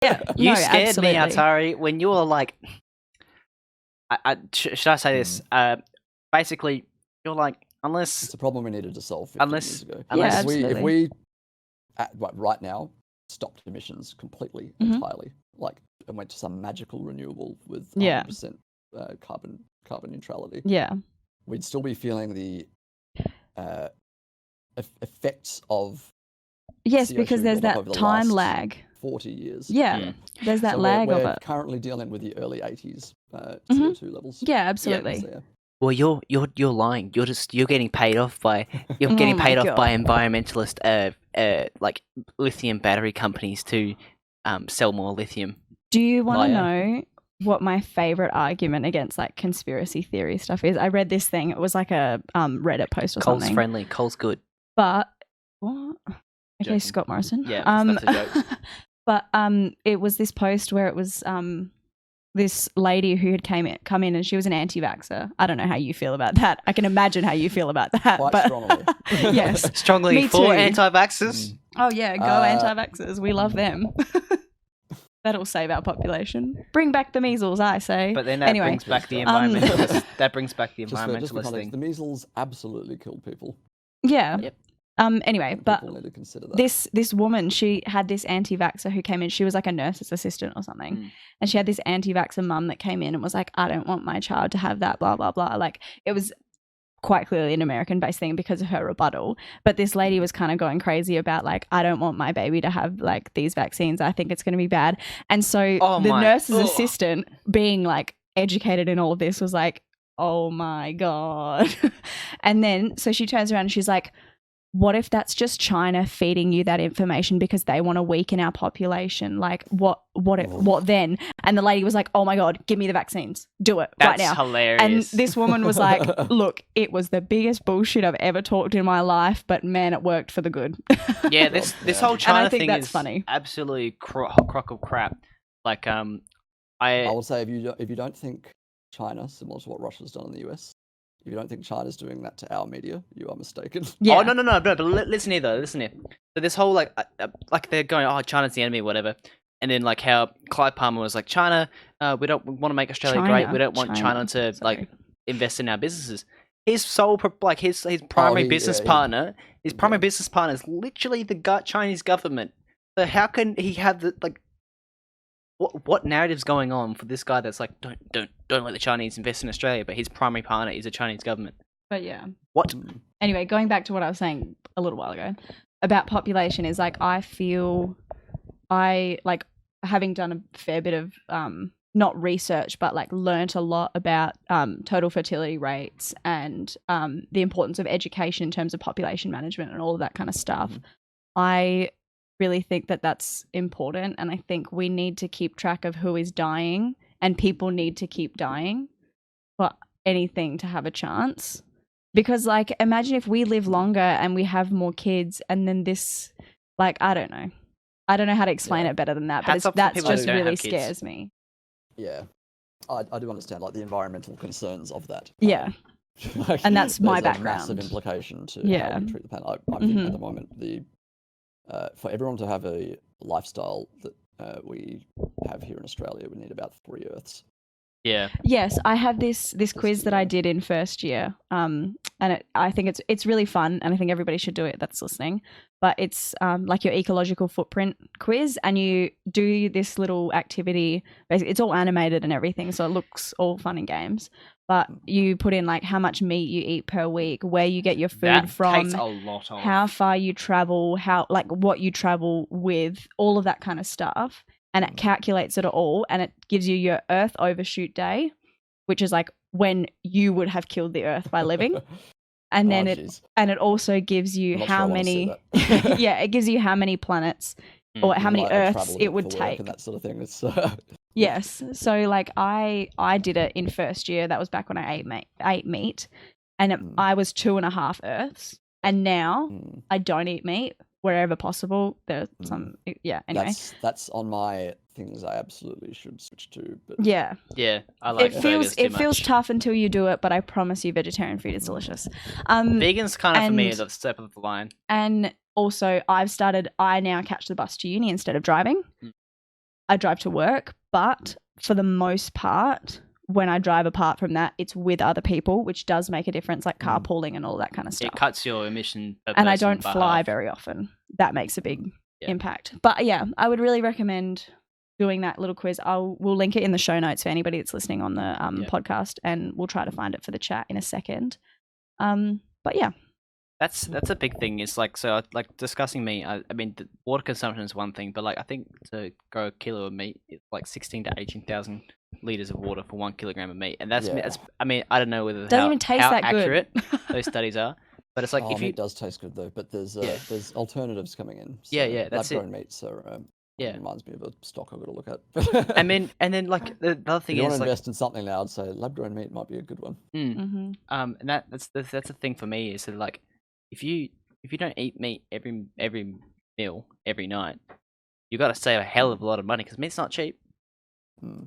Yeah, You no, scared absolutely. me, Atari, when you were like, should I say this? Basically, you're like, unless It's a problem we needed to solve 15 years ago. Yeah, If we absolutely. right now stopped emissions completely, Mhm. entirely, like, and went to some magical renewable with Yeah. 100% carbon neutrality, Yeah. we'd still be feeling the effects of Yes, CO2 because there's buildup over that the time last lag. 40 years. Yeah, there's that So lag of we're it. currently dealing with the early 80s Mhm. CO2 levels. Yeah, absolutely. So, yeah. well, you're lying. You're getting paid off by Oh my God. environmentalist like lithium battery companies to sell more lithium. Do you want to Liar. know what my favorite argument against like conspiracy theory stuff is? I read this thing. It was like a Reddit post or Cole's something. friendly. Cole's good. But what? Okay, Joking. Scott Morrison. Yeah, that's a joke. But it was this post where it was this lady who had come in and she was an anti-vaxxer. I don't know how you feel about that. I can imagine how you feel about that. Quite but strongly. Yes. Strongly Me for too. anti-vaxxers. Oh yeah, go anti-vaxxers. We love them. That'll save our population. Bring back the measles, I say. But then that Anyway, brings back the environmentalist. That brings back the Just for environmentalist context, thing. the measles absolutely killed people. Yeah. Yep. Anyway, And but people need to consider that. this woman, she had this anti-vaxxer who came in. She was like a nurse's assistant or something. And she had this anti-vaxxer mum that came in and was like, I don't want my child to have that, blah, blah, blah. Like, it was quite clearly an American-based thing because of her rebuttal. But this lady was kind of going crazy about like, I don't want my baby to have like these vaccines. I think it's going to be bad. And so the nurse's assistant, being like educated in all of this, was like, oh my God. And then so she turns around and she's like, what if that's just China feeding you that information because they want to weaken our population? Like, what then? And the lady was like, oh my God, give me the vaccines. Do it right now. That's hilarious. And this woman was like, look, it was the biggest bullshit I've ever talked in my life, but man, it worked for the good. Yeah, this whole China and I think thing that's is funny. absolutely crock of crap. Like, I will say, if you don't think China, similar to what Russia's done in the US, if you don't think China's doing that to our media, you are mistaken. Yeah. Oh no! But listen here though. Listen here. So this whole like they're going, oh, China's the enemy, whatever. And then like how Clive Palmer was like, China, we want to make Australia great. We don't want China to like invest in our businesses. His sole his primary business partner, his primary business partner is literally the Chinese government. So how can he have the like? What narrative's going on for this guy that's like, don't let the Chinese invest in Australia, but his primary partner is the Chinese government? But yeah. What? Anyway, going back to what I was saying a little while ago about population is like, I feel like having done a fair bit of not research, but like learnt a lot about total fertility rates and the importance of education in terms of population management and all of that kind of stuff. I really think that that's important, and I think we need to keep track of who is dying, and people need to keep dying for anything to have a chance. Because like, imagine if we live longer and we have more kids, and then this, like, I don't know how to explain it better than that, but that's just really scares me. Yeah, I do understand like the environmental concerns of that. Yeah. Like, and that's my there's background. A massive implication to how we treat the planet. I think at the moment for everyone to have a lifestyle that we have here in Australia, we need about 3 Earths. Yeah. Yes, I have this quiz that I did in first year, and I think it's really fun, and I think everybody should do it that's listening. But it's like your ecological footprint quiz, and you do this little activity. Basically, it's all animated and everything, so it looks all fun and games. But you put in like how much meat you eat per week, where you get your food from, takes a lot off. how far you travel, what you travel with, all of that kind of stuff. And it calculates it all, and it gives you your Earth overshoot day, which is like when you would have killed the Earth by living. And then it also gives you how many it gives you how many planets or how many Earths it would take and that sort of thing. It's yes. So like I did it in first year. That was back when I ate meat, and I was 2.5 Earths. And now I don't eat meat wherever possible. There's some anyway. That's on my things I absolutely should switch to. But yeah, I like it feels tough until you do it, but I promise you, vegetarian food is delicious. Vegan's kind of for me the step of the line. And also, I now catch the bus to uni instead of driving. I drive to work, but for the most part, when I drive apart from that, it's with other people, which does make a difference, like carpooling and all that kind of stuff. It cuts your emission per and I person don't by fly half. very often. That makes a big impact. But yeah, I would really recommend doing that little quiz. We'll link it in the show notes for anybody that's listening on the podcast, and we'll try to find it for the chat in a second. But yeah. That's a big thing. It's like, so like discussing meat. I mean, the water consumption is one thing, but like I think to grow a kilo of meat, it's like 16 to 18,000 liters of water for 1 kilogram of meat, and that's I mean, I don't know whether doesn't even taste how that accurate good. those studies are, but it's like if meat does taste good though, but there's alternatives coming in. So that's lab-grown meats are reminds me of a stock I've got to look at. and then like the other thing if you is want to like, invest in something now, I'd say lab-grown meat might be a good one. And that's the thing for me is that like if you don't eat meat every meal every night, you got to save a hell of a lot of money because meat's not cheap.